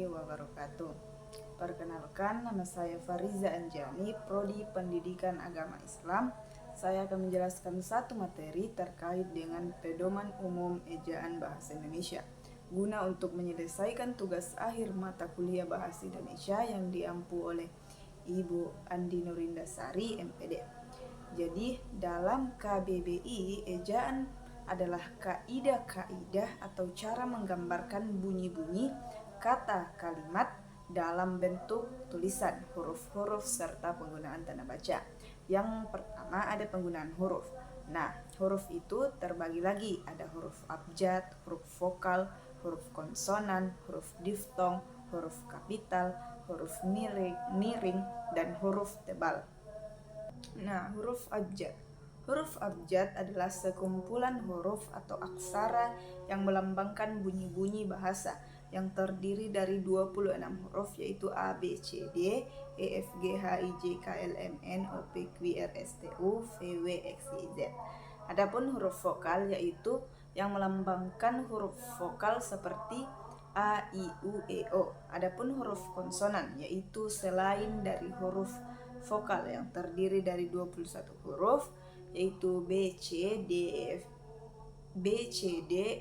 warahmatullahi wabarakatuh. Perkenalkan, nama saya Fariza Anjani, Prodi Pendidikan Agama Islam. Saya akan menjelaskan satu materi terkait dengan pedoman umum ejaan bahasa Indonesia guna untuk menyelesaikan tugas akhir mata kuliah bahasa Indonesia yang diampu oleh Ibu Andi Nurindasari, MPD. Jadi, dalam KBBI, ejaan adalah kaidah-kaidah atau cara menggambarkan bunyi-bunyi kata kalimat dalam bentuk tulisan, huruf-huruf serta penggunaan tanda baca. Yang pertama ada penggunaan huruf. Nah, huruf itu terbagi lagi, ada huruf abjad, huruf vokal, huruf konsonan, huruf diftong, huruf kapital, huruf miring, dan huruf tebal. Nah, huruf abjad. Huruf abjad adalah sekumpulan huruf atau aksara yang melambangkan bunyi-bunyi bahasa yang terdiri dari 26 huruf, yaitu A, B, C, D, E, F, G, H, I, J, K, L, M, N, O, P, Q, R, S, T, U, V, W, X, Y, Z. Adapun huruf vokal yaitu yang melambangkan huruf vokal seperti A, I, U, E, O. Adapun huruf konsonan yaitu selain dari huruf vokal yang terdiri dari 21 huruf, yaitu B, C, D,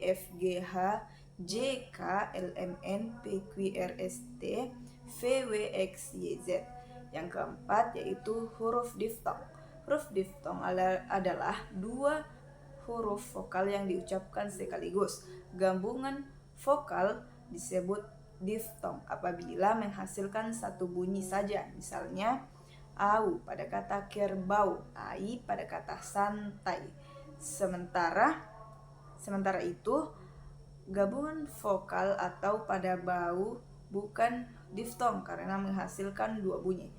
F, G, H, J, K, L, M, N, P, Q, R, S, T, V, W, X, Y, Z. Yang keempat yaitu huruf diftong. Huruf diftong adalah dua huruf vokal yang diucapkan sekaligus. Gabungan vokal disebut diftong apabila menghasilkan satu bunyi saja. Misalnya au pada kata kerbau, ai pada kata santai. Sementara itu gabungan vokal atau pada bau bukan diftong karena menghasilkan dua bunyi.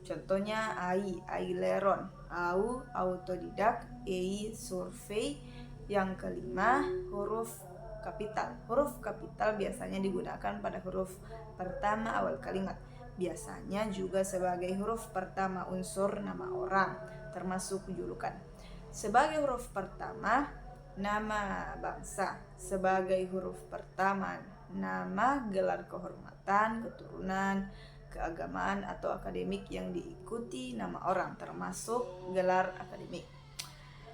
Contohnya ai, aileron, au, autodidak, ei, survei. Yang kelima, huruf kapital. Huruf kapital biasanya digunakan pada huruf pertama awal kalimat. Biasanya juga sebagai huruf pertama unsur nama orang, termasuk julukan. Sebagai huruf pertama, nama bangsa. Sebagai huruf pertama, nama, gelar kehormatan, keturunan, keagamaan atau akademik yang diikuti nama orang, termasuk gelar akademik.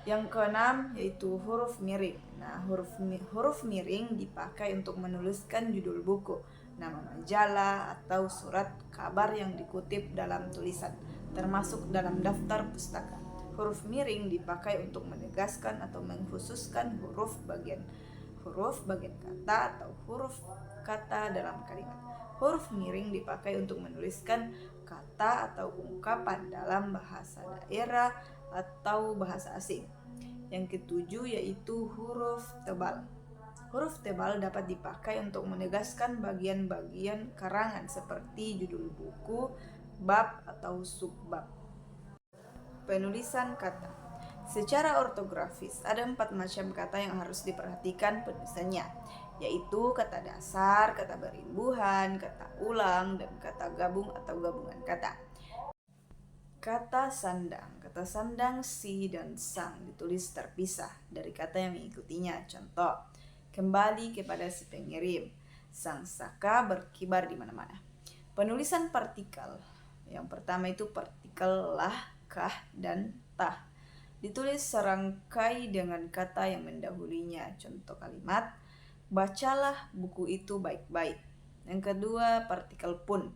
Yang keenam yaitu huruf miring. Nah, huruf miring dipakai untuk menuliskan judul buku, nama majalah, atau surat kabar yang dikutip dalam tulisan, termasuk dalam daftar pustaka. Huruf miring dipakai untuk menegaskan atau mengkhususkan huruf bagian kata atau huruf kata dalam kalimat. Huruf miring dipakai untuk menuliskan kata atau ungkapan dalam bahasa daerah atau bahasa asing. Yang ketujuh yaitu huruf tebal. Huruf tebal dapat dipakai untuk menegaskan bagian-bagian karangan seperti judul buku, bab atau subbab. Penulisan kata. Secara ortografis, ada 4 macam kata yang harus diperhatikan penulisannya, yaitu kata dasar, kata berimbuhan, kata ulang, dan kata gabung atau gabungan kata. Kata sandang. Kata sandang si dan sang ditulis terpisah dari kata yang mengikutinya. Contoh, kembali kepada si pengirim. Sang saka berkibar di mana-mana. Penulisan partikel. Yang pertama itu partikel lah, kah, dan tah. Ditulis serangkai dengan kata yang mendahulunya. Contoh kalimat, bacalah buku itu baik-baik. Yang kedua, partikel pun,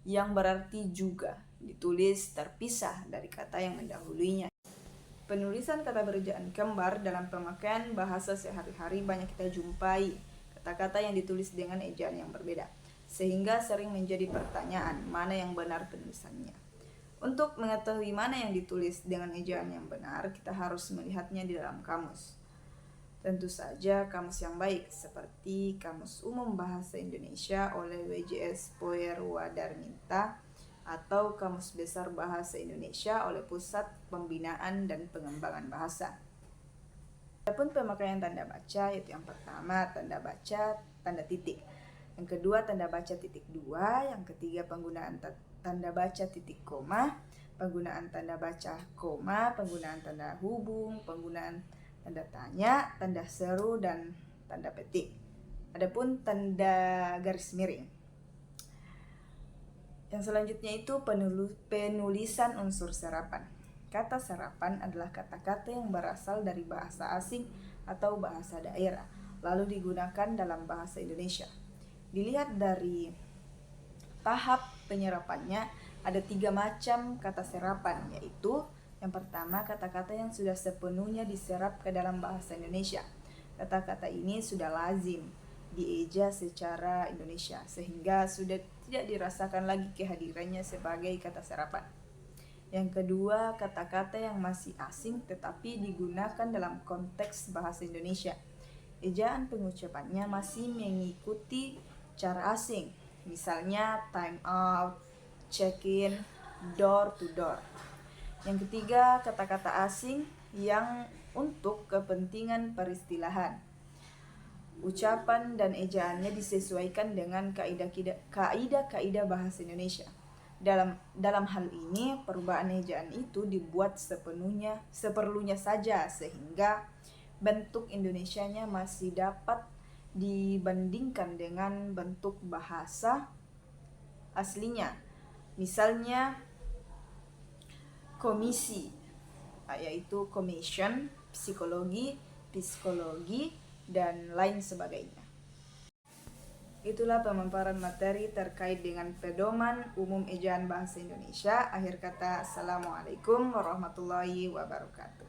yang berarti juga, ditulis terpisah dari kata yang mendahulunya. Penulisan kata berejaan kembar dalam pemakaian bahasa sehari-hari banyak kita jumpai kata-kata yang ditulis dengan ejaan yang berbeda, sehingga sering menjadi pertanyaan mana yang benar penulisannya. Untuk mengetahui mana yang ditulis dengan ejaan yang benar, kita harus melihatnya di dalam kamus. Tentu saja kamus yang baik, seperti Kamus Umum Bahasa Indonesia oleh WJS Poerwadarminta atau Kamus Besar Bahasa Indonesia oleh Pusat Pembinaan dan Pengembangan Bahasa. Adapun pemakaian tanda baca, yaitu yang pertama tanda baca tanda titik, yang kedua tanda baca titik dua, yang ketiga penggunaan tanda baca titik koma, penggunaan tanda baca koma, penggunaan tanda hubung, penggunaan tanda tanya, tanda seru, dan tanda petik. Adapun tanda garis miring. Yang selanjutnya itu penulisan unsur serapan. Kata serapan adalah kata-kata yang berasal dari bahasa asing atau bahasa daerah, lalu digunakan dalam bahasa Indonesia. Dilihat dari tahap penyerapannya, ada 3 macam kata serapan, yaitu yang pertama, kata-kata yang sudah sepenuhnya diserap ke dalam bahasa Indonesia. Kata-kata ini sudah lazim dieja secara Indonesia, sehingga sudah tidak dirasakan lagi kehadirannya sebagai kata serapan. Yang kedua, kata-kata yang masih asing tetapi digunakan dalam konteks bahasa Indonesia. Ejaan pengucapannya masih mengikuti cara asing, misalnya time out, check-in, door to door. Yang ketiga, kata-kata asing yang untuk kepentingan peristilahan. Ucapan dan ejaannya disesuaikan dengan kaidah-kaidah bahasa Indonesia. Dalam hal ini, perubahan ejaan itu dibuat seperlunya saja, sehingga bentuk Indonesianya masih dapat dibandingkan dengan bentuk bahasa aslinya. Misalnya komisi, yaitu commission, psikologi, psikologi, dan lain sebagainya. Itulah pemaparan materi terkait dengan pedoman umum ejaan bahasa Indonesia. Akhir kata, Assalamualaikum warahmatullahi wabarakatuh.